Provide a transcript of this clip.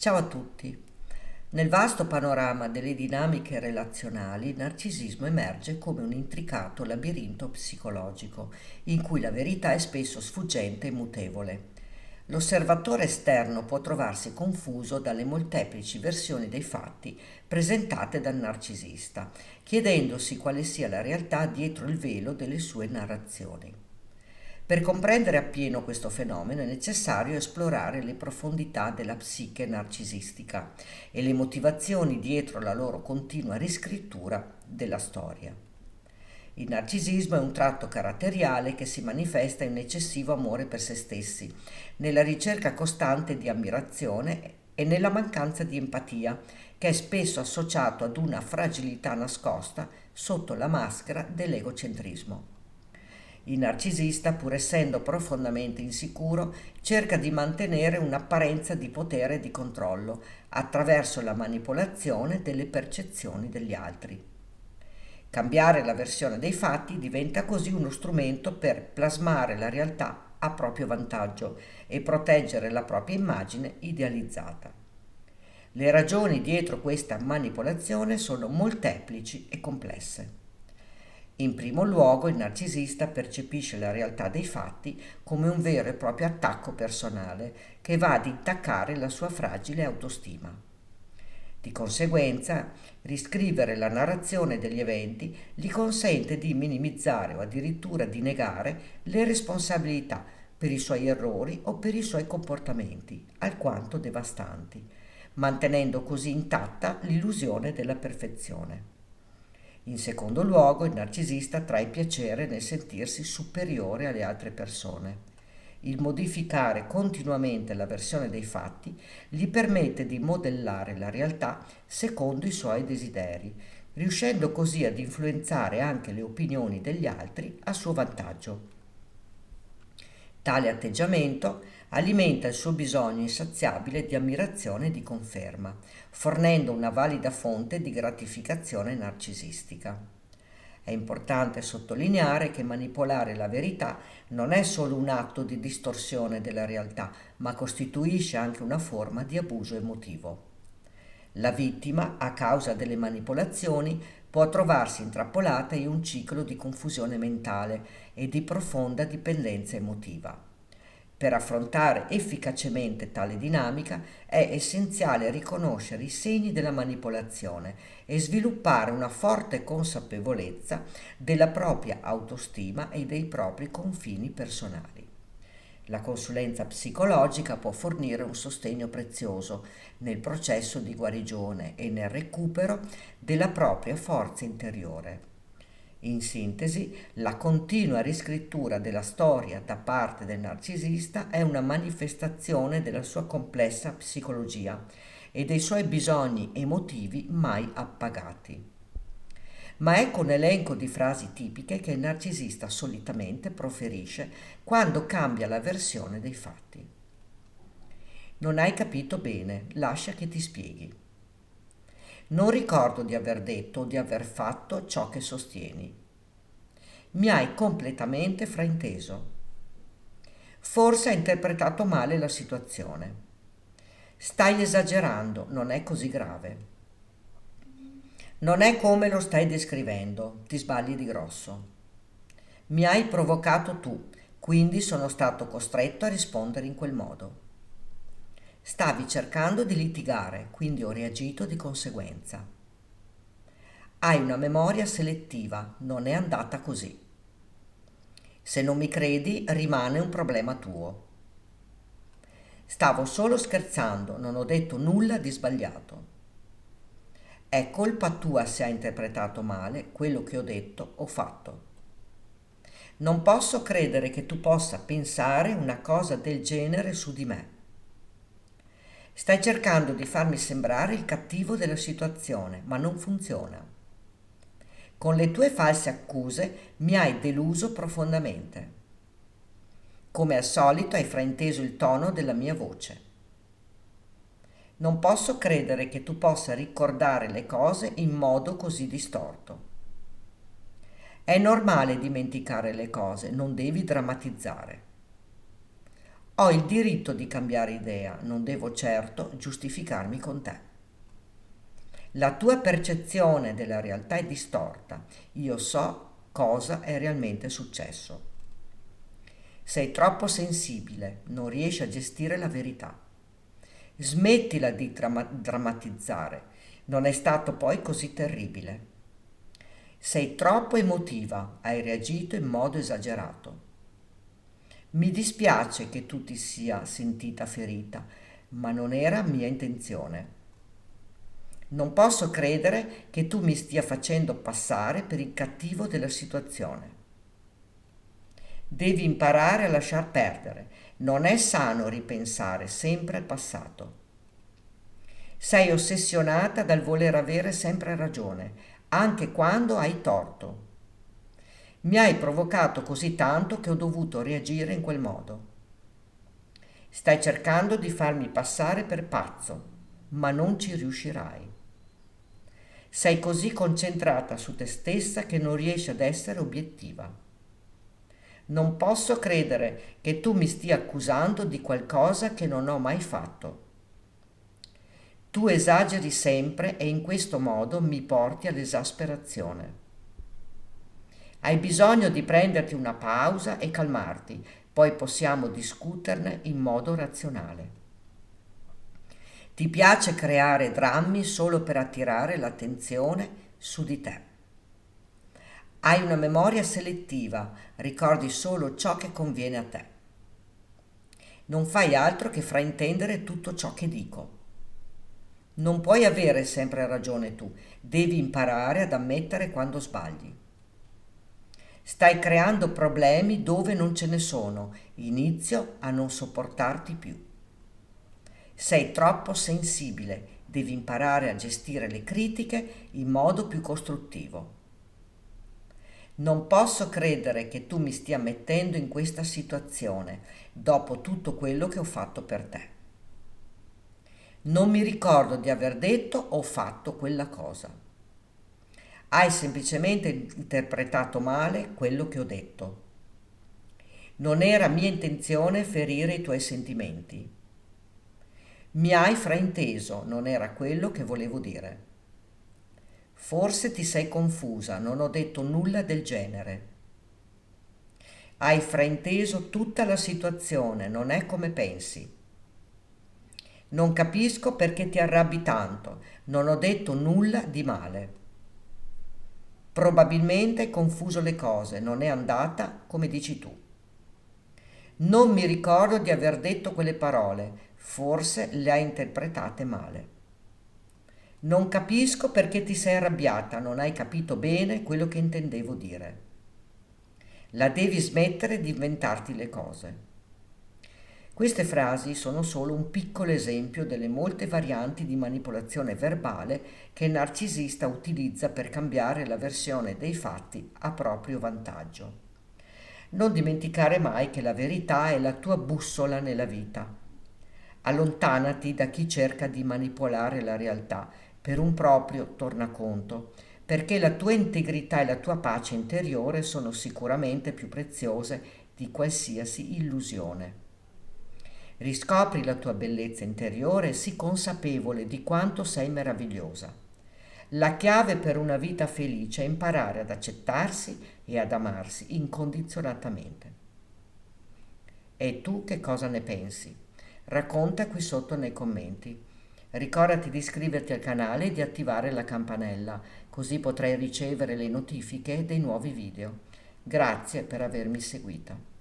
Ciao a tutti. Nel vasto panorama delle dinamiche relazionali, il narcisismo emerge come un intricato labirinto psicologico, in cui la verità è spesso sfuggente e mutevole. L'osservatore esterno può trovarsi confuso dalle molteplici versioni dei fatti presentate dal narcisista, chiedendosi quale sia la realtà dietro il velo delle sue narrazioni. Per comprendere appieno questo fenomeno è necessario esplorare le profondità della psiche narcisistica e le motivazioni dietro la loro continua riscrittura della storia. Il narcisismo è un tratto caratteriale che si manifesta in un eccessivo amore per se stessi, nella ricerca costante di ammirazione e nella mancanza di empatia, che è spesso associato ad una fragilità nascosta sotto la maschera dell'egocentrismo. Il narcisista, pur essendo profondamente insicuro, cerca di mantenere un'apparenza di potere e di controllo attraverso la manipolazione delle percezioni degli altri. Cambiare la versione dei fatti diventa così uno strumento per plasmare la realtà a proprio vantaggio e proteggere la propria immagine idealizzata. Le ragioni dietro questa manipolazione sono molteplici e complesse. In primo luogo, il narcisista percepisce la realtà dei fatti come un vero e proprio attacco personale che va ad intaccare la sua fragile autostima. Di conseguenza, riscrivere la narrazione degli eventi gli consente di minimizzare o addirittura di negare le responsabilità per i suoi errori o per i suoi comportamenti, alquanto devastanti, mantenendo così intatta l'illusione della perfezione. In secondo luogo, il narcisista trae piacere nel sentirsi superiore alle altre persone. Il modificare continuamente la versione dei fatti gli permette di modellare la realtà secondo i suoi desideri, riuscendo così ad influenzare anche le opinioni degli altri a suo vantaggio. Tale atteggiamento alimenta il suo bisogno insaziabile di ammirazione e di conferma, fornendo una valida fonte di gratificazione narcisistica. È importante sottolineare che manipolare la verità non è solo un atto di distorsione della realtà, ma costituisce anche una forma di abuso emotivo. La vittima, a causa delle manipolazioni, può trovarsi intrappolata in un ciclo di confusione mentale e di profonda dipendenza emotiva. Per affrontare efficacemente tale dinamica è essenziale riconoscere i segni della manipolazione e sviluppare una forte consapevolezza della propria autostima e dei propri confini personali. La consulenza psicologica può fornire un sostegno prezioso nel processo di guarigione e nel recupero della propria forza interiore. In sintesi, la continua riscrittura della storia da parte del narcisista è una manifestazione della sua complessa psicologia e dei suoi bisogni emotivi mai appagati. Ma ecco un elenco di frasi tipiche che il narcisista solitamente proferisce quando cambia la versione dei fatti. Non hai capito bene, lascia che ti spieghi. Non ricordo di aver detto o di aver fatto ciò che sostieni. Mi hai completamente frainteso. Forse hai interpretato male la situazione. Stai esagerando, non è così grave. Non è come lo stai descrivendo, ti sbagli di grosso. Mi hai provocato tu, quindi sono stato costretto a rispondere in quel modo. Stavi cercando di litigare, quindi ho reagito di conseguenza. Hai una memoria selettiva, non è andata così. Se non mi credi, rimane un problema tuo. Stavo solo scherzando, non ho detto nulla di sbagliato. È colpa tua se hai interpretato male quello che ho detto o fatto. Non posso credere che tu possa pensare una cosa del genere su di me. Stai cercando di farmi sembrare il cattivo della situazione, ma non funziona. Con le tue false accuse mi hai deluso profondamente. Come al solito hai frainteso il tono della mia voce. Non posso credere che tu possa ricordare le cose in modo così distorto. È normale dimenticare le cose, non devi drammatizzare. Ho il diritto di cambiare idea, non devo certo giustificarmi con te. La tua percezione della realtà è distorta. Io so cosa è realmente successo. Sei troppo sensibile, non riesci a gestire la verità. Smettila di drammatizzare. Non è stato poi così terribile. Sei troppo emotiva, hai reagito in modo esagerato. Mi dispiace che tu ti sia sentita ferita, ma non era mia intenzione. Non posso credere che tu mi stia facendo passare per il cattivo della situazione. Devi imparare a lasciar perdere. Non è sano ripensare sempre al passato. Sei ossessionata dal voler avere sempre ragione, anche quando hai torto. Mi hai provocato così tanto che ho dovuto reagire in quel modo. Stai cercando di farmi passare per pazzo, ma non ci riuscirai. Sei così concentrata su te stessa che non riesci ad essere obiettiva. Non posso credere che tu mi stia accusando di qualcosa che non ho mai fatto. Tu esageri sempre e in questo modo mi porti all'esasperazione. Hai bisogno di prenderti una pausa e calmarti, poi possiamo discuterne in modo razionale. Ti piace creare drammi solo per attirare l'attenzione su di te. Hai una memoria selettiva, ricordi solo ciò che conviene a te. Non fai altro che fraintendere tutto ciò che dico. Non puoi avere sempre ragione tu, devi imparare ad ammettere quando sbagli. Stai creando problemi dove non ce ne sono, inizio a non sopportarti più. Sei troppo sensibile, devi imparare a gestire le critiche in modo più costruttivo. Non posso credere che tu mi stia mettendo in questa situazione dopo tutto quello che ho fatto per te. Non mi ricordo di aver detto o fatto quella cosa. Hai semplicemente interpretato male quello che ho detto. Non era mia intenzione ferire i tuoi sentimenti. Mi hai frainteso, non era quello che volevo dire. Forse ti sei confusa, non ho detto nulla del genere. Hai frainteso tutta la situazione, non è come pensi. Non capisco perché ti arrabbi tanto, non ho detto nulla di male. Probabilmente hai confuso le cose, non è andata come dici tu. Non mi ricordo di aver detto quelle parole, forse le hai interpretate male. Non capisco perché ti sei arrabbiata, non hai capito bene quello che intendevo dire. La devi smettere di inventarti le cose. Queste frasi sono solo un piccolo esempio delle molte varianti di manipolazione verbale che il narcisista utilizza per cambiare la versione dei fatti a proprio vantaggio. Non dimenticare mai che la verità è la tua bussola nella vita. Allontanati da chi cerca di manipolare la realtà per un proprio tornaconto, perché la tua integrità e la tua pace interiore sono sicuramente più preziose di qualsiasi illusione. Riscopri la tua bellezza interiore e sii consapevole di quanto sei meravigliosa. La chiave per una vita felice è imparare ad accettarsi e ad amarsi incondizionatamente. E tu che cosa ne pensi? Racconta qui sotto nei commenti. Ricordati di iscriverti al canale e di attivare la campanella, così potrai ricevere le notifiche dei nuovi video. Grazie per avermi seguita.